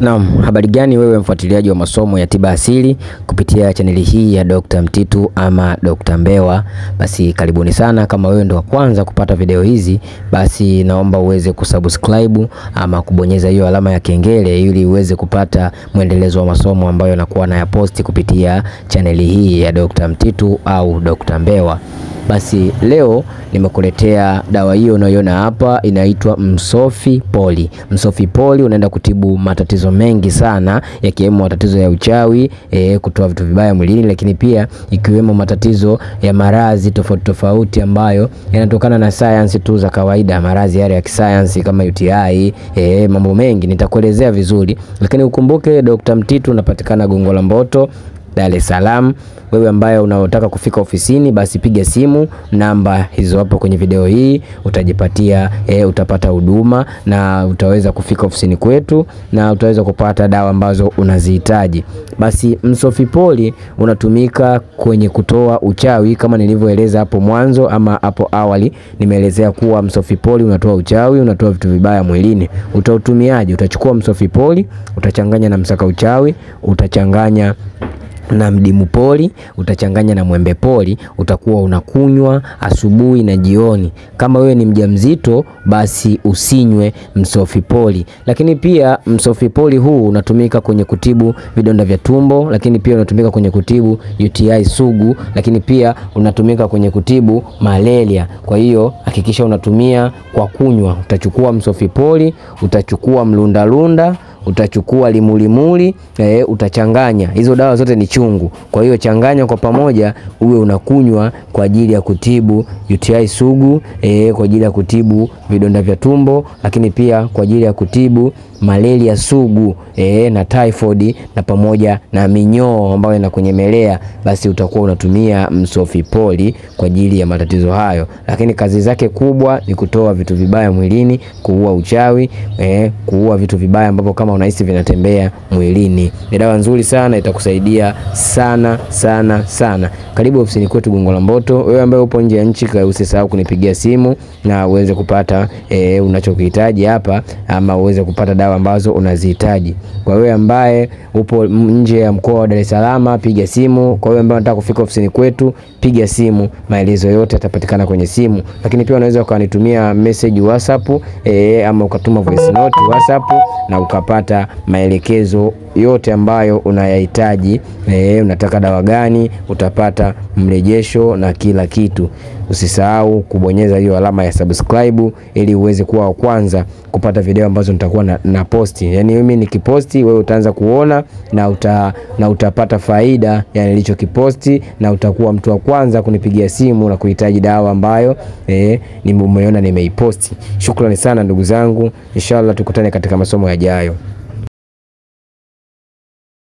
Naam, habari gani wewe mfuatiliaji wa masomo ya tiba asili kupitia chaneli hii ya Dr. Mtitu ama Dr. Mbewa. Basi karibuni sana. Kama wewe ndo wa kwanza kupata video hizi, basi naomba uweze kusubscribe ama kubonyeza hiyo alama ya kengele ili uweze kupata mwendelezo wa masomo ambayo nakuwa na yaposti kupitia chaneli hii ya Dr. Mtitu au Dr. Mbewa. Basi leo nimekuletea dawa hiyo unayoiona hapa, inaitwa Msofi Poli. Msofi Poli unaenda kutibu matatizo mengi sana, yakiwemo matatizo ya uchawi, kutoa vitu vibaya mwilini, lakini pia ikiwemo matatizo ya maradhi tofauti tofauti ambayo yanatokana na science tu za kawaida, maradhi yale ya kisayansi kama UTI, mambo mengi nitakuelezea vizuri. Lakini ukumbuke Dr. Mtitu unapatikana Gongo la Mboto, Dar es Salaam. Wewe ambaye unataka kufika ofisini, basi piga simu namba hizo hapo kwenye video hii, utajipatia utapata huduma na utaweza kufika ofisini kwetu na utaweza kupata dawa ambazo unazihitaji. Basi Msofi Poli unatumika kwenye kutoa uchawi kama nilivyoeleza hapo mwanzo ama hapo awali. Nimeelezea kuwa Msofi Poli unatoa uchawi, unatoa vitu vibaya mwilini. Utautumiaje? Utachukua Msofi Poli, utachanganya na msaka uchawi, utachanganya na mdimu poli, utachanganya na mwembe poli, utakuwa unakunywa asubuhi na jioni. Kama wewe ni mjamzito, basi usinywe Msofi Poli. Lakini pia Msofi Poli huu unatumika kwenye kutibu vidonda vya tumbo, lakini pia unatumika kwenye kutibu UTI sugu, lakini pia unatumika kwenye kutibu malaria. Kwa hiyo hakikisha unatumia kwa kunywa. Utachukua Msofi Poli, utachukua mlundalunda, utachukua limulimuli, utachanganya. Hizo dawa zote ni chungu. Kwa hiyo changanya kwa pamoja uwe unakunywa kwa ajili ya kutibu UTI sugu, kwa ajili ya kutibu vidonda vya tumbo, lakini pia kwa ajili ya kutibu malaria sugu, na typhoid na pamoja na minyoo ambayo inakunyemelea. Basi utakuwa unatumia Msofi Poli kwa ajili ya matatizo hayo. Lakini kazi zake kubwa ni kutoa vitu vibaya mwilini, kuua uchawi, kuua vitu vibaya ambavyo kama unahisi vinatembea mwilini. Ni dawa nzuri sana, itakusaidia sana sana sana. Karibu ofisini kwetu Gongo la Mboto. Wewe ambaye upo nje ya nchi, usisahau kunipigia simu na uweze kupata unachokihitaji hapa, ama uweze kupata dawa ambazo unazihitaji. Kwa wewe ambaye upo nje ya mkoa wa Dar es Salaam, piga simu. Kwa wewe ambaye unataka kufika ofisini kwetu, piga simu. Maelezo yote yatapatikana kwenye simu. Lakini pia unaweza ukanitumia message WhatsApp, ama ukatuma voice note WhatsApp na ukapata maelekezo yote ambayo unayahitaji. Unataka dawa gani, utapata mrejesho na kila kitu. Usisahau kubonyeza hiyo alama ya subscribe ili uweze kuwa wa kwanza kupata video ambazo nitakuwa na posti. Yani mimi nikiposti wewe utaanza kuona na utapata faida ya nilichokiposti, na utakuwa mtu wa kwanza kunipigia simu na kuhitaji dawa ambayo nimeona nimeiposti. Shukrani sana ndugu zangu. Inshallah tukutane katika masomo yajayo.